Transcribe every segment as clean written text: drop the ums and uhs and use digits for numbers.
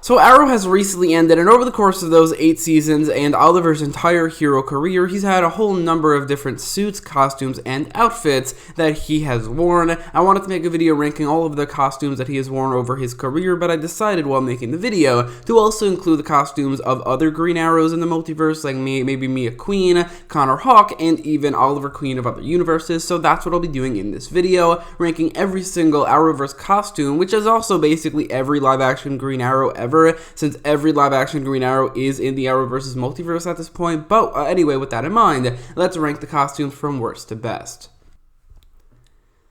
So Arrow has recently ended, and over the course of those 8 seasons and Oliver's entire hero career, he's had a whole number of different suits, costumes, and outfits that he has worn. I wanted to make a video ranking all of the costumes that he has worn over his career, but I decided while making the video to also include the costumes of other Green Arrows in the multiverse, like maybe Mia Queen, Connor Hawke, and even Oliver Queen of other universes. So that's what I'll be doing in this video, ranking every single Arrowverse costume, which is also basically every live-action Green Arrow ever, since every live-action Green Arrow is in the Arrowverse's multiverse at this point. But anyway, with that in mind, let's rank the costumes from worst to best.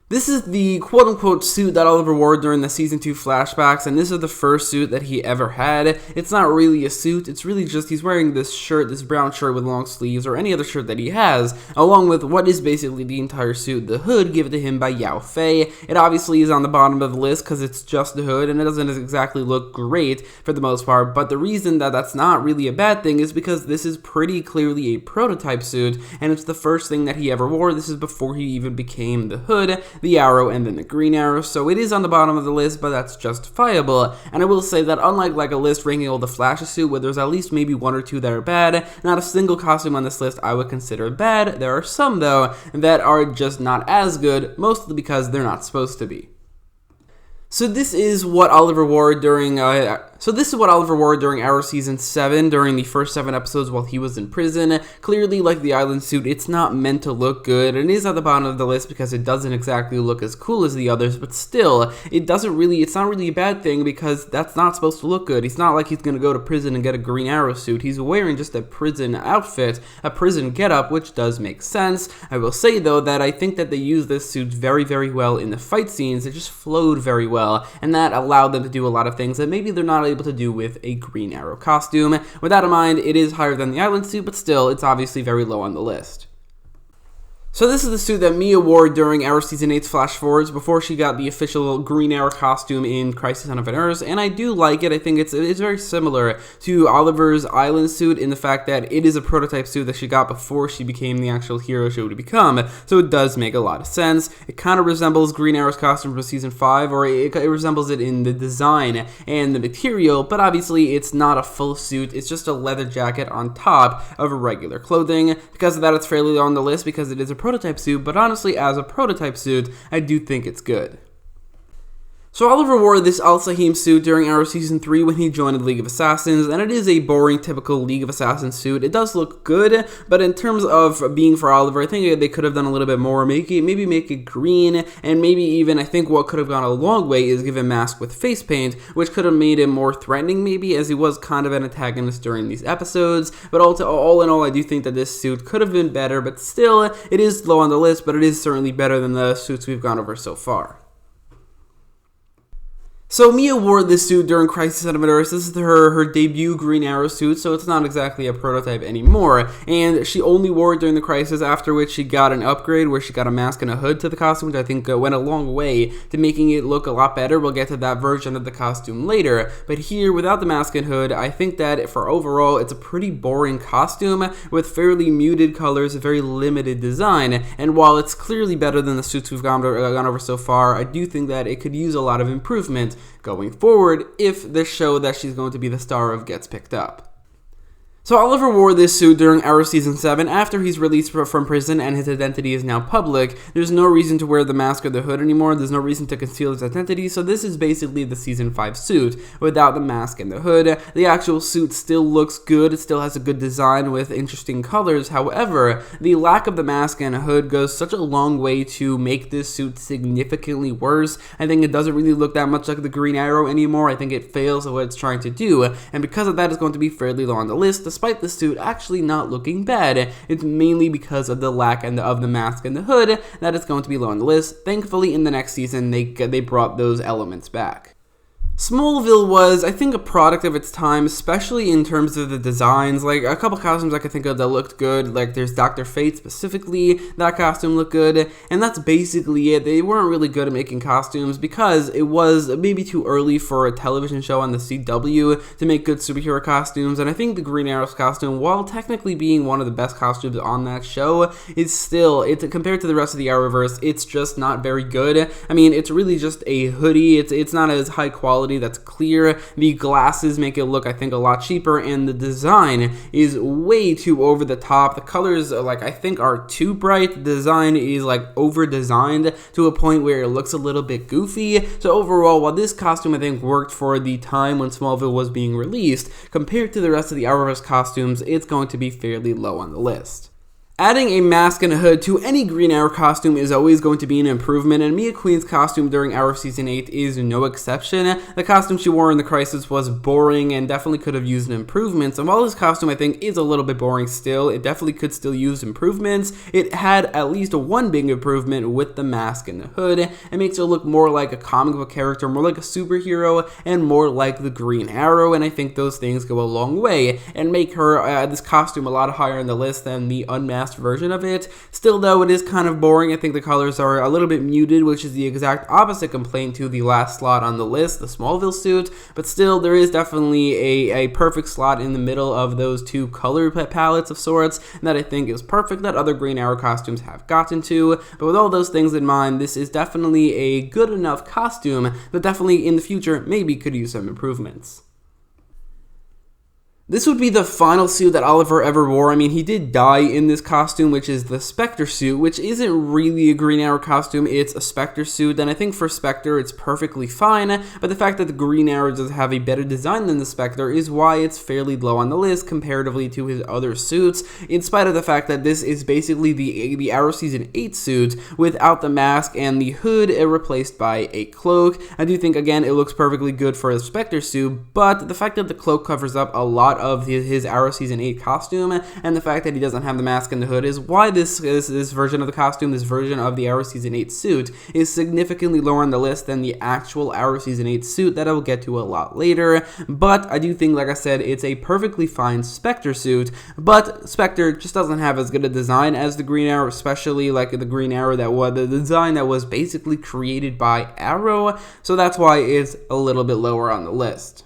This is the quote-unquote suit that Oliver wore during the Season 2 flashbacks, and this is the first suit that he ever had. It's not really a suit, it's really just he's wearing this shirt, this brown shirt with long sleeves, or any other shirt that he has, along with what is basically the entire suit, the hood given to him by Yao Fei. It obviously is on the bottom of the list because it's just the hood, and it doesn't exactly look great for the most part, but the reason that that's not really a bad thing is because this is pretty clearly a prototype suit, and it's the first thing that he ever wore. This is before he even became the hood, the Arrow, and then the Green Arrow, so it is on the bottom of the list, but that's justifiable. And I will say that unlike like a list ranking all the Flash's suit, where there's at least maybe 1 or 2 that are bad, not a single costume on this list I would consider bad. There are some, though, that are just not as good, mostly because they're not supposed to be. So this is what Oliver wore during Arrow Season 7, during the first 7 episodes while he was in prison. Clearly, like the island suit, it's not meant to look good, and it is at the bottom of the list because it doesn't exactly look as cool as the others, but still, it's not really a bad thing because that's not supposed to look good. It's not like he's going to go to prison and get a Green Arrow suit. He's wearing just a prison outfit, a prison getup, which does make sense. I will say, though, that I think that they used this suit very, very well in the fight scenes. It just flowed very well, and that allowed them to do a lot of things that maybe they're not able to do with a Green Arrow costume. With that in mind, it is higher than the island suit, but still, it's obviously very low on the list. So this is the suit that Mia wore during Arrow Season 8's Flash Forwards before she got the official Green Arrow costume in Crisis on Infinite Earths, and I do like it. I think it's very similar to Oliver's island suit in the fact that it is a prototype suit that she got before she became the actual hero she would become, so it does make a lot of sense. It kind of resembles Green Arrow's costume from Season 5, or it resembles it in the design and the material, but obviously it's not a full suit. It's just a leather jacket on top of regular clothing. Because of that, it's fairly low on the list because it is a prototype suit, but honestly, as a prototype suit, I do think it's good. So Oliver wore this Al-Sahim suit during Arrow Season 3 when he joined the League of Assassins, and it is a boring, typical League of Assassins suit. It does look good, but in terms of being for Oliver, I think they could have done a little bit more. Maybe make it green, and maybe even, I think what could have gone a long way is give him a mask with face paint, which could have made him more threatening maybe, as he was kind of an antagonist during these episodes. But all in all, I do think that this suit could have been better, but still, it is low on the list, but it is certainly better than the suits we've gone over so far. So Mia wore this suit during Crisis on Infinite Earths. This is her debut Green Arrow suit, so it's not exactly a prototype anymore. And she only wore it during the Crisis, after which she got an upgrade where she got a mask and a hood to the costume, which I think went a long way to making it look a lot better. We'll get to that version of the costume later. But here, without the mask and hood, I think that for overall, it's a pretty boring costume with fairly muted colors, a very limited design. And while it's clearly better than the suits we've gone over so far, I do think that it could use a lot of improvement going forward if the show that she's going to be the star of gets picked up. So Oliver wore this suit during Arrow Season 7 after he's released from prison and his identity is now public. There's no reason to wear the mask or the hood anymore. There's no reason to conceal his identity, so this is basically the Season 5 suit without the mask and the hood. The actual suit still looks good. It still has a good design with interesting colors. However, the lack of the mask and hood goes such a long way to make this suit significantly worse. I think it doesn't really look that much like the Green Arrow anymore. I think it fails at what it's trying to do, and because of that, it's going to be fairly low on the list. Despite the suit actually not looking bad, it's mainly because of the lack of the mask and the hood that it's going to be low on the list. Thankfully, in the next season, they brought those elements back. Smallville was, I think, a product of its time, especially in terms of the designs. Like, a couple costumes I could think of that looked good, like there's Dr. Fate specifically, that costume looked good, and that's basically it. They weren't really good at making costumes because it was maybe too early for a television show on the CW to make good superhero costumes, and I think the Green Arrow's costume, while technically being one of the best costumes on that show, is still, compared to the rest of the Arrowverse, it's just not very good. I mean, it's really just a hoodie. It's not as high quality quality that's clear. The glasses make it look, I think, a lot cheaper, and the design is way too over the top. The colors, like, I think are too bright. The design is like over designed to a point where it looks a little bit goofy. So overall, while this costume I think worked for the time when Smallville was being released, compared to the rest of the Arrowverse costumes, it's going to be fairly low on the list. Adding a mask and a hood to any Green Arrow costume is always going to be an improvement, and Mia Queen's costume during Arrow Season 8 is no exception. The costume she wore in the Crisis was boring and definitely could have used improvements, and while this costume I think is a little bit boring still, it definitely could still use improvements. It had at least one big improvement with the mask and the hood. It makes her look more like a comic book character, more like a superhero, and more like the Green Arrow, and I think those things go a long way and make her, this costume, a lot higher on the list than the unmasked version of it. Still though, it is kind of boring. I think the colors are a little bit muted, which is the exact opposite complaint to the last slot on the list, the Smallville suit, but still there is definitely a perfect slot in the middle of those two color palettes of sorts that I think is perfect that other Green Arrow costumes have gotten to. But with all those things in mind, this is definitely a good enough costume that definitely in the future maybe could use some improvements. This would be the final suit that Oliver ever wore. I mean, he did die in this costume, which is the Spectre suit, which isn't really a Green Arrow costume, it's a Spectre suit, and I think for Spectre it's perfectly fine, but the fact that the Green Arrow does have a better design than the Spectre is why it's fairly low on the list comparatively to his other suits, in spite of the fact that this is basically the Arrow Season 8 suit without the mask and the hood replaced by a cloak. I do think, again, it looks perfectly good for a Spectre suit, but the fact that the cloak covers up a lot of his Arrow Season 8 costume, and the fact that he doesn't have the mask and the hood is why this version of the costume, this version of the Arrow Season 8 suit, is significantly lower on the list than the actual Arrow Season 8 suit that I will get to a lot later. But I do think, like I said, it's a perfectly fine Spectre suit, but Spectre just doesn't have as good a design as the Green Arrow, especially like the Green Arrow that was the design that was basically created by Arrow, so that's why it's a little bit lower on the list.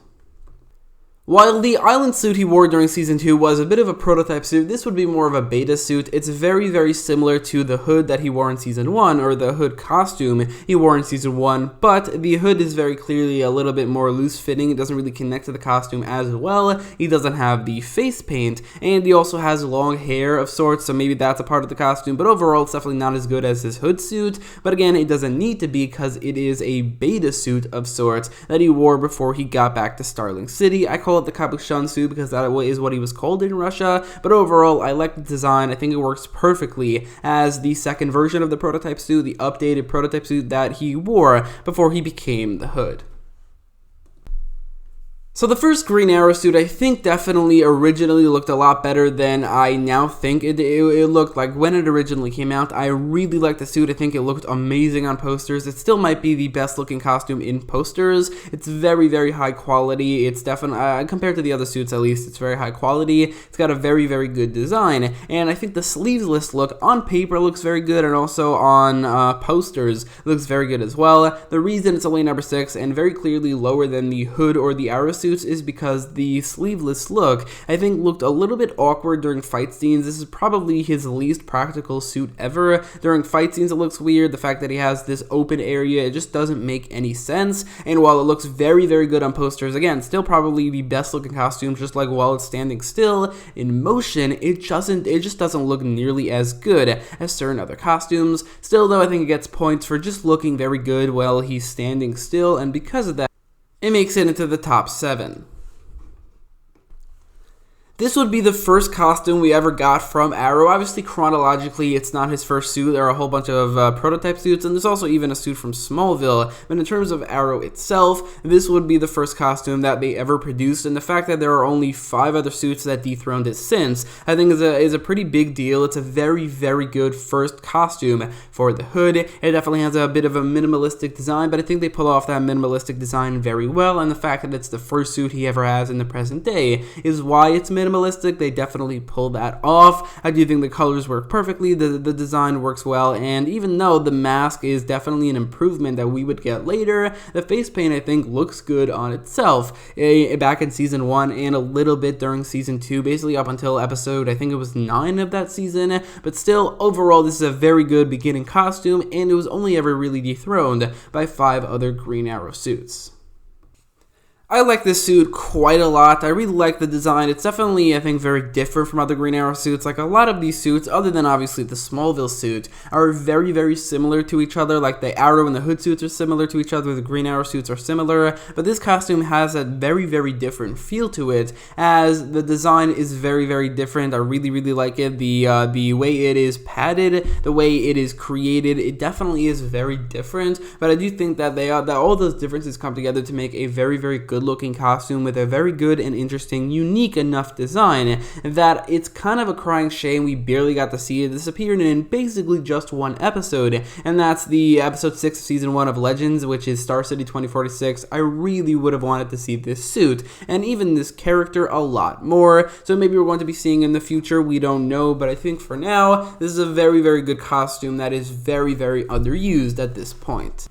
While the island suit he wore during Season 2 was a bit of a prototype suit, this would be more of a beta suit. It's very, very similar to the hood that he wore in Season 1, or the hood costume he wore in Season 1, but the hood is very clearly a little bit more loose-fitting. It doesn't really connect to the costume as well. He doesn't have the face paint, and he also has long hair of sorts, so maybe that's a part of the costume, but overall it's definitely not as good as his hood suit. But again, it doesn't need to be because it is a beta suit of sorts that he wore before he got back to Starling City. I call it the Capuchon suit because that is what he was called in Russia, but overall I like the design. I think it works perfectly as the second version of the prototype suit, the updated prototype suit that he wore before he became the Hood. So the first Green Arrow suit, I think, definitely originally looked a lot better than I now think it looked like when it originally came out. I really liked the suit. I think it looked amazing on posters. It still might be the best looking costume in posters. It's very, very high quality. It's definitely, compared to the other suits at least, it's very high quality. It's got a very, very good design. And I think the sleeveless look on paper looks very good, and also on posters looks very good as well. The reason it's only number 6 and very clearly lower than the Hood or the Arrow suits is because the sleeveless look, I think, looked a little bit awkward during fight scenes. This is probably his least practical suit ever. During fight scenes, it looks weird. The fact that he has this open area, it just doesn't make any sense. And while it looks very, very good on posters, again, still probably the best looking costume, just like while it's standing still, in motion, it just doesn't look nearly as good as certain other costumes. Still, though, I think it gets points for just looking very good while he's standing still, and because of that, it makes it into the top 7. This would be the first costume we ever got from Arrow. Obviously, chronologically, it's not his first suit. There are a whole bunch of prototype suits, and there's also even a suit from Smallville. But in terms of Arrow itself, this would be the first costume that they ever produced, and the fact that there are only 5 other suits that dethroned it since, I think is a pretty big deal. It's a very, very good first costume for the Hood. It definitely has a bit of a minimalistic design, but I think they pull off that minimalistic design very well, and the fact that it's the first suit he ever has in the present day is why it's minimalistic. They definitely pull that off. I do think the colors work perfectly, the design works well, and even though the mask is definitely an improvement that we would get later, the face paint, I think, looks good on itself back in Season 1 and a little bit during Season 2, basically up until episode, I think it was 9 of that season, but still, overall, this is a very good beginning costume, and it was only ever really dethroned by 5 other Green Arrow suits. I like this suit quite a lot. I really like the design. It's definitely, I think, very different from other Green Arrow suits. Like, a lot of these suits, other than obviously the Smallville suit, are very, very similar to each other. Like, the Arrow and the Hood suits are similar to each other. The Green Arrow suits are similar. But this costume has a very, very different feel to it, as the design is very, very different. I really, really like it. The way it is padded, the way it is created, it definitely is very different. But I do think that that all those differences come together to make a very, very good looking costume with a very good and interesting, unique enough design that it's kind of a crying shame we barely got to see it. This appeared in basically just one episode, and that's the episode 6 of season 1 of Legends, which is Star City 2046. I really would have wanted to see this suit and even this character a lot more, so maybe we're going to be seeing in the future, we don't know, but I think for now this is a very, very good costume that is very, very underused at this point.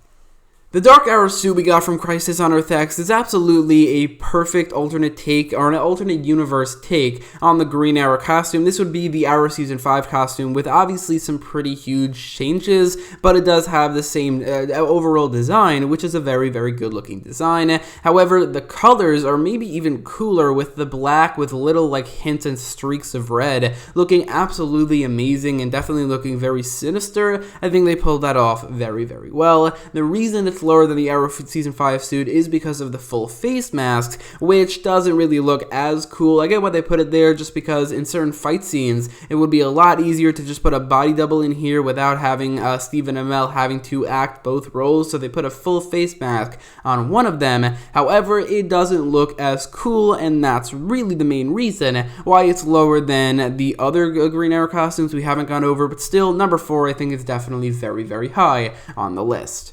The Dark Arrow suit we got from Crisis on Earth X is absolutely a perfect alternate take, or an alternate universe take, on the Green Arrow costume. This would be the Arrow Season 5 costume with obviously some pretty huge changes, but it does have the same overall design, which is a very, very good looking design. However, the colors are maybe even cooler with the black with little like hints and streaks of red, looking absolutely amazing and definitely looking very sinister. I think they pulled that off very, very well. The reason it's lower than the Arrow Season 5 suit is because of the full face mask, which doesn't really look as cool. I get why they put it there, just because in certain fight scenes it would be a lot easier to just put a body double in here without having Stephen Amell having to act both roles, so they put a full face mask on one of them. However, it doesn't look as cool, and that's really the main reason why it's lower than the other Green Arrow costumes we haven't gone over, but still, number 4 I think is definitely very, very high on the list.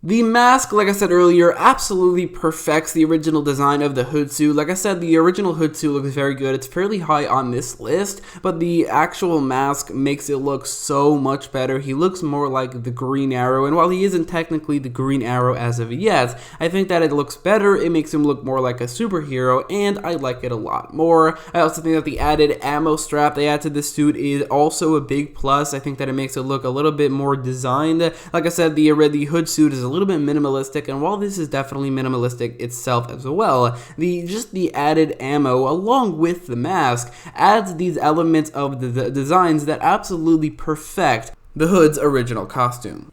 The mask, like I said earlier, absolutely perfects the original design of the Hood suit. Like I said, the original Hood suit looks very good. It's fairly high on this list, but the actual mask makes it look so much better. He looks more like the Green Arrow, and while he isn't technically the Green Arrow as of yet, I think that it looks better. It makes him look more like a superhero, and I like it a lot more. I also think that the added ammo strap they add to this suit is also a big plus. I think that it makes it look a little bit more designed. Like I said, the Hood suit is a little bit minimalistic, and while this is definitely minimalistic itself as well, the added ammo along with the mask adds these elements of the designs that absolutely perfect the Hood's original costume.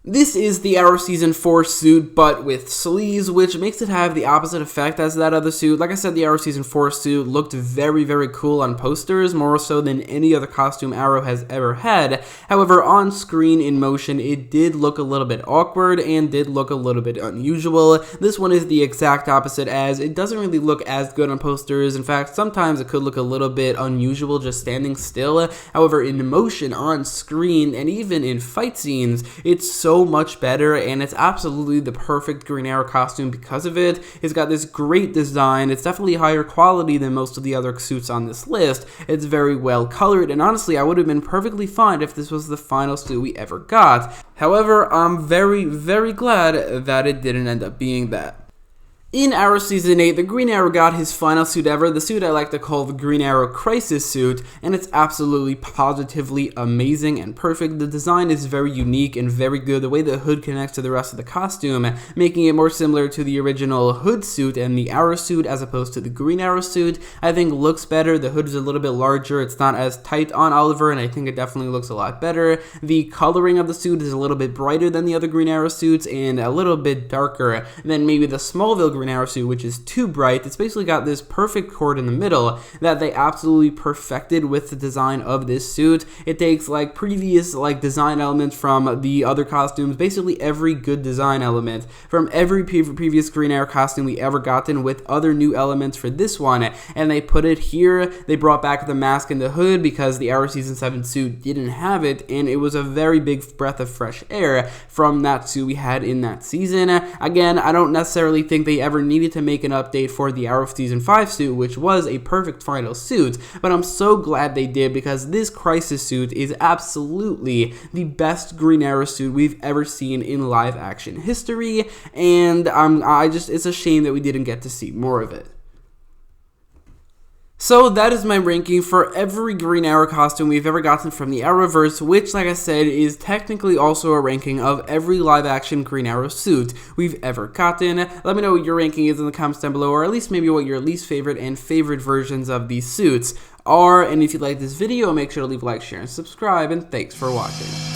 This is the Arrow Season 4 suit, but with sleeves, which makes it have the opposite effect as that other suit. Like I said, the Arrow Season 4 suit looked very, very cool on posters, more so than any other costume Arrow has ever had. However, on screen in motion, it did look a little bit awkward and did look a little bit unusual. This one is the exact opposite, as it doesn't really look as good on posters. In fact, sometimes it could look a little bit unusual just standing still. However, in motion, on screen, and even in fight scenes, it's so much better, and it's absolutely the perfect Green Arrow costume because of it. It's got this great design. It's definitely higher quality than most of the other suits on this list. It's very well colored, and honestly, I would have been perfectly fine if this was the final suit we ever got. However, I'm very, very glad that it didn't end up being that. In Arrow Season 8, the Green Arrow got his final suit ever, the suit I like to call the Green Arrow Crisis suit, and it's absolutely positively amazing and perfect. The design is very unique and very good. The way the hood connects to the rest of the costume, making it more similar to the original Hood suit and the Arrow suit as opposed to the Green Arrow suit, I think looks better. The hood is a little bit larger. It's not as tight on Oliver, and I think it definitely looks a lot better. The coloring of the suit is a little bit brighter than the other Green Arrow suits and a little bit darker than maybe the Smallville Green Arrow suit, which is too bright. It's basically got this perfect chord in the middle that they absolutely perfected with the design of this suit. It takes like previous design elements from the other costumes, basically every good design element from every previous Green Arrow costume we ever gotten, with other new elements for this one, and they put it here. They brought back the mask and the hood because the Arrow Season 7 suit didn't have it, and it was a very big breath of fresh air from that suit we had in that season. Again, I don't necessarily think they ever needed to make an update for the Arrow Season 5 suit, which was a perfect final suit, but I'm so glad they did, because this Crisis suit is absolutely the best Green Arrow suit we've ever seen in live action history, and it's a shame that we didn't get to see more of it. So that is my ranking for every Green Arrow costume we've ever gotten from the Arrowverse, which, like I said, is technically also a ranking of every live-action Green Arrow suit we've ever gotten. Let me know what your ranking is in the comments down below, or at least maybe what your least favorite and favorite versions of these suits are. And if you like this video, make sure to leave a like, share, and subscribe, and thanks for watching.